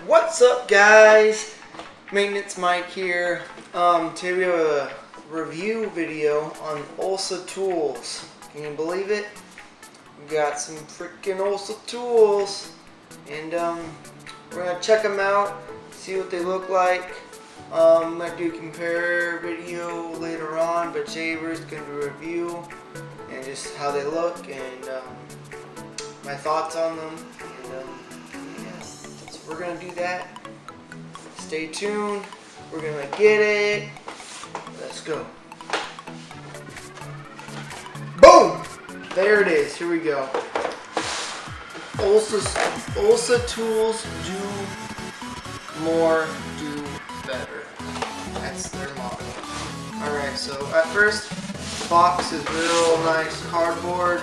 What's up, guys? Maintenance Mike here. Today we have a review video on Olsa tools. Can you believe it? We got some freaking Olsa tools, and we're gonna check them out, see what they look like. I'm gonna do a compare video later on, but today we're just gonna do a review and just how they look and my thoughts on them. And yeah, so we're gonna do that. Stay tuned. We're gonna get it. Let's go. Boom! There it is. Here we go. Olsa tools do more, do better. That's their motto. Alright, so at first, the box is real nice cardboard.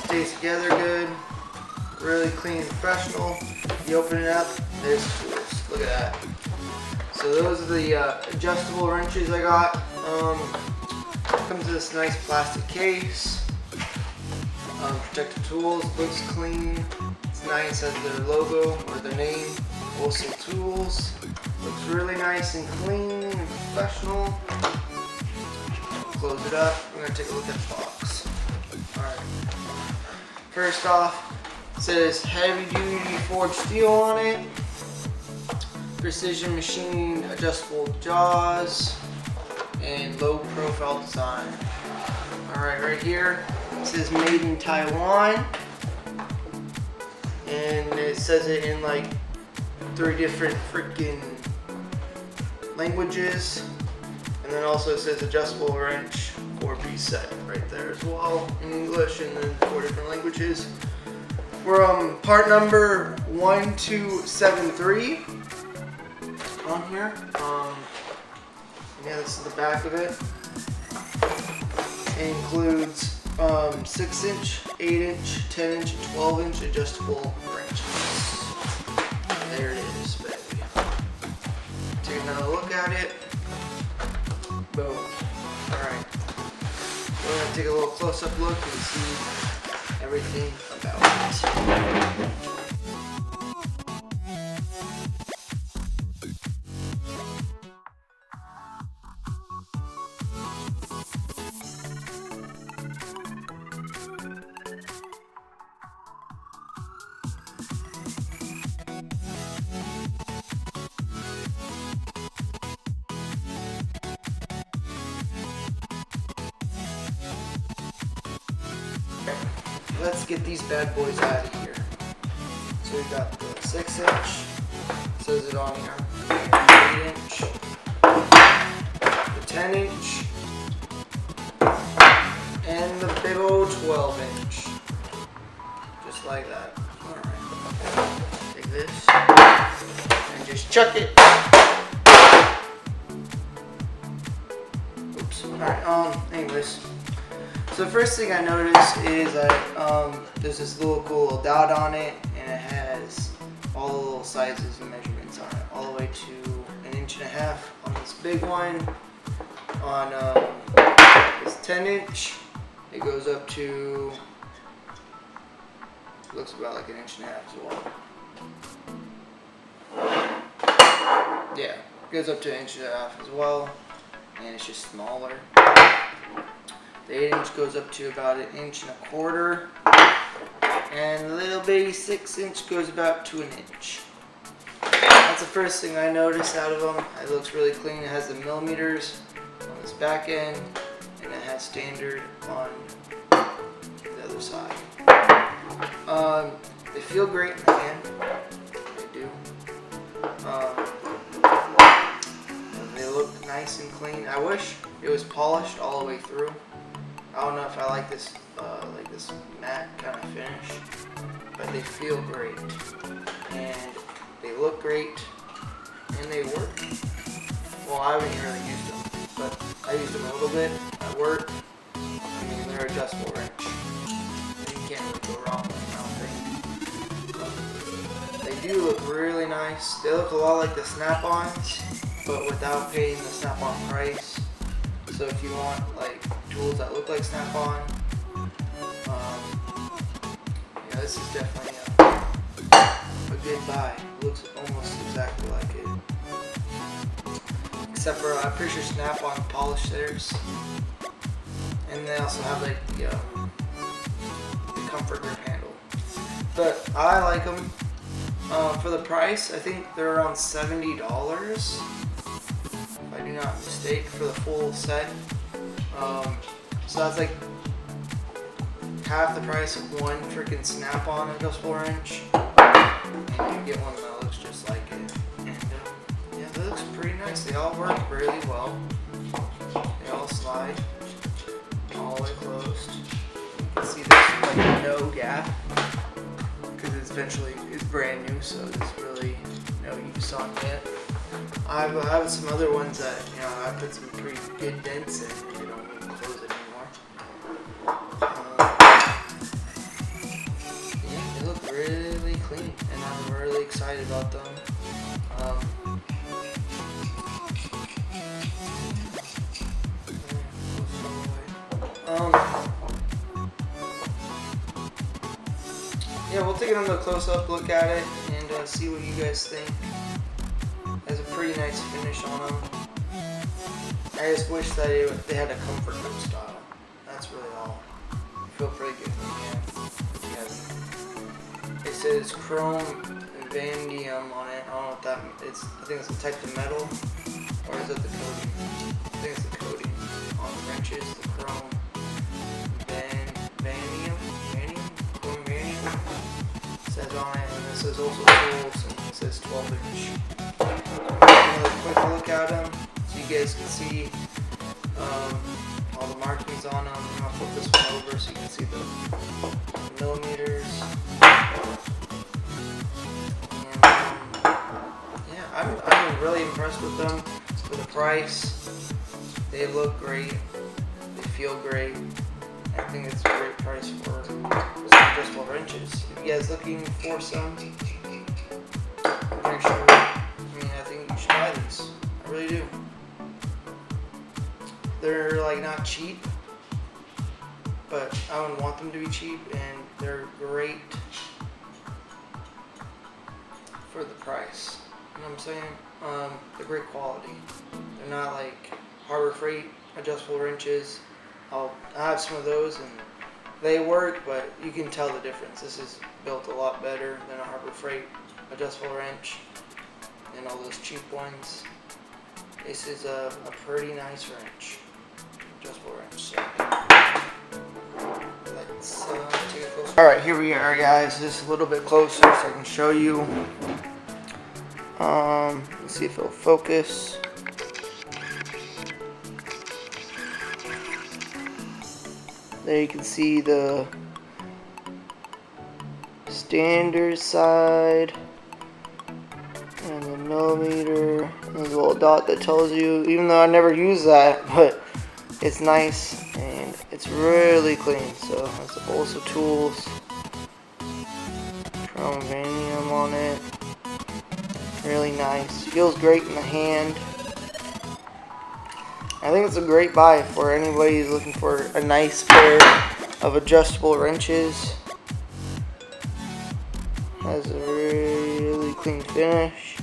Stays together good. Really clean and professional. You open it up, there's the tools. Look at that. So those are the adjustable wrenches I got. Comes in this nice plastic case. Protective tools, looks clean. It's nice, has their logo or their name, Olsa Tools. Looks really nice and clean and professional. Close it up. We're gonna take a look at the box. Alright. First off, it says heavy duty forged steel on it. Precision machined adjustable jaws and low profile design. Alright, right here it says made in Taiwan, and it says it in like 3 different freaking languages, and then also it says adjustable wrench 4B set right there as well in English, and then 4 different languages. We're part number 1273 on here. Yeah, this is the back of it. It includes 6-inch, 8-inch, 10-inch, and 12-inch adjustable wrenches. There it is, baby. Take another look at it. Boom. Alright. We're going to take a little close-up look and see everything about it. Let's get these bad boys out of here. So we got the 6-inch, says it on here, 8-inch, the 10-inch, and the big old 12-inch. Just like that. Alright. Take this and just chuck it. Oops. Alright, anyways. So the first thing I noticed is there's this little cool dot on it, and it has all the little sizes and measurements on it, all the way to 1.5 inches on this big one. On this 10-inch, it goes up to, looks about like 1.5 inches as well. Yeah, it goes up to 1.5 inches as well, and it's just smaller. The 8-inch goes up to about 1.25 inches, and the little baby 6-inch goes about to 1 inch. That's the first thing I noticed out of them. It looks really clean. It has the millimeters on this back end, and it has standard on the other side. They feel great in the hand. They do. They look nice and clean. I wish it was polished all the way through. I don't know if I like this matte kind of finish, but they feel great, and they look great, and they work. Well, I haven't really used them, but I used them a little bit at work. I mean, they're adjustable wrench, and you can't really go wrong with them, I don't think. They do look really nice. They look a lot like the Snap-ons, but without paying the Snap-on price. So if you want like tools that look like Snap-on, yeah, this is definitely a good buy. It looks almost exactly like it. Except for, I'm pretty sure Snap-on polished theirs. And they also have like the comfort grip handle. But I like them. For the price, I think they're around $70, if I do not mistake, for the full set. So that's like half the price of one freaking Snap-on adjustable wrench. And you get one that looks just like it. And yeah, that looks pretty nice. They all work really well. They all slide all the way closed. You can see there's like no gap because it's brand new, so there's really no use on it. I have some other ones that I put some pretty good dents in, and they don't even close it anymore. Yeah, they look really clean, and I'm really excited about them. Yeah, we'll take another close-up look at it and see what you guys think. Has a pretty nice finish on them. I just wish that they had a comfort grip style. That's really all. I feel pretty good from it. It says chrome vanadium on it. I don't know what that is. I think it's a type of metal, or is it the coating? I think it's the coating on the wrenches. The chrome vanadium. Says on it, and it says also tools, and it says 12-inch. Another quick look at them, so you guys can see all the markings on them. I'm gonna flip this one over so you can see the millimeters. And yeah, I'm really impressed with them. For the price, they look great. They feel great. I think it's a great price for some adjustable wrenches. If you guys looking for some, I'm pretty sure, I think you should buy these. I really do. They're like not cheap, but I wouldn't want them to be cheap, and they're great for the price. You know what I'm saying? They're great quality. They're not like Harbor Freight adjustable wrenches. I have some of those and they work, but you can tell the difference. This is built a lot better than a Harbor Freight adjustable wrench and all those cheap ones. This is a pretty nice wrench, adjustable wrench. So let's take a closer. Alright, here we are, guys. Just a little bit closer so I can show you. Let's see if it'll focus. There you can see the standard side and the millimeter. There's a little dot that tells you, even though I never use that, but it's nice and it's really clean. So that's the Olsa tools, chrome vanadium on it. Really nice. Feels great in the hand. I think it's a great buy for anybody who's looking for a nice pair of adjustable wrenches. Has a really clean finish.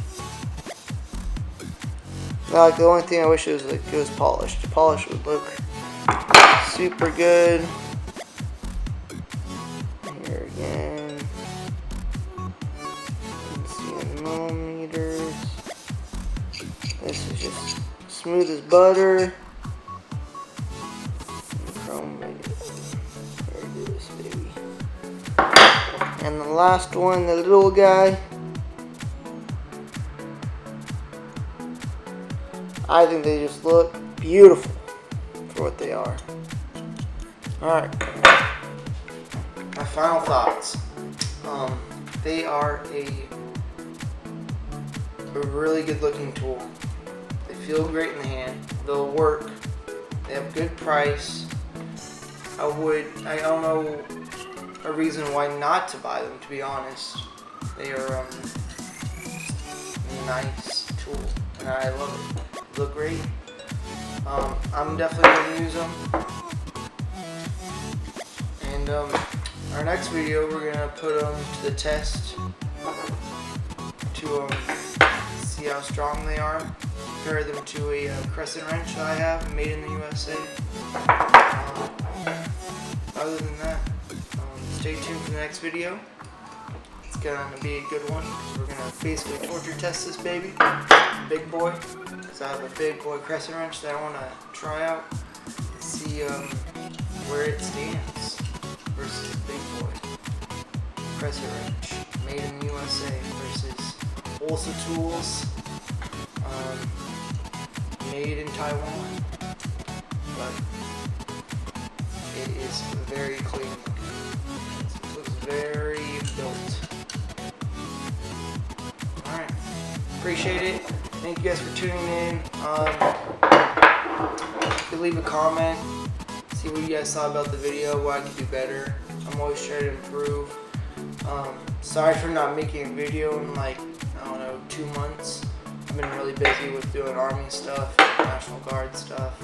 Now, like, the only thing I wish it was polished. The polish would look super good. Here again. You can see the millimeters. This is just smooth as butter. Chrome, there it is, baby. And the last one, the little guy. I think they just look beautiful for what they are. Alright. My final thoughts. They are a really good looking tool. They feel great in the hand. They'll work. They have good price. I don't know a reason why not to buy them, to be honest. They are a nice tool, and I love it. They look great. I'm definitely going to use them. And our next video, we're going to put them to the test to see how strong they are. Compare them to a crescent wrench I have, made in the USA. Other than that, stay tuned for the next video. It's gonna be a good one. We're gonna basically torture test this baby, big boy. So I have a big boy crescent wrench that I want to try out and see where it stands versus big boy crescent wrench made in the USA versus Olsa tools made in Taiwan. But it is very clean. It looks very built. Alright, appreciate it. Thank you guys for tuning in. You can leave a comment, see what you guys thought about the video, what I can do better. I'm always trying to improve. Sorry for not making a video in like, I don't know, 2 months. I've been really busy with doing Army stuff, National Guard stuff,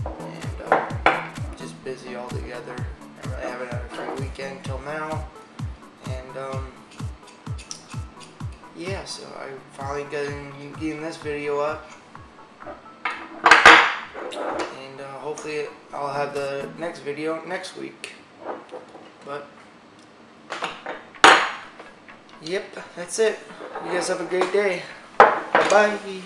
and just busy altogether. I really haven't had a free weekend till now. And yeah, so I finally getting this video up, and hopefully I'll have the next video next week. But yep, that's it. You guys have a great day. Bye-bye.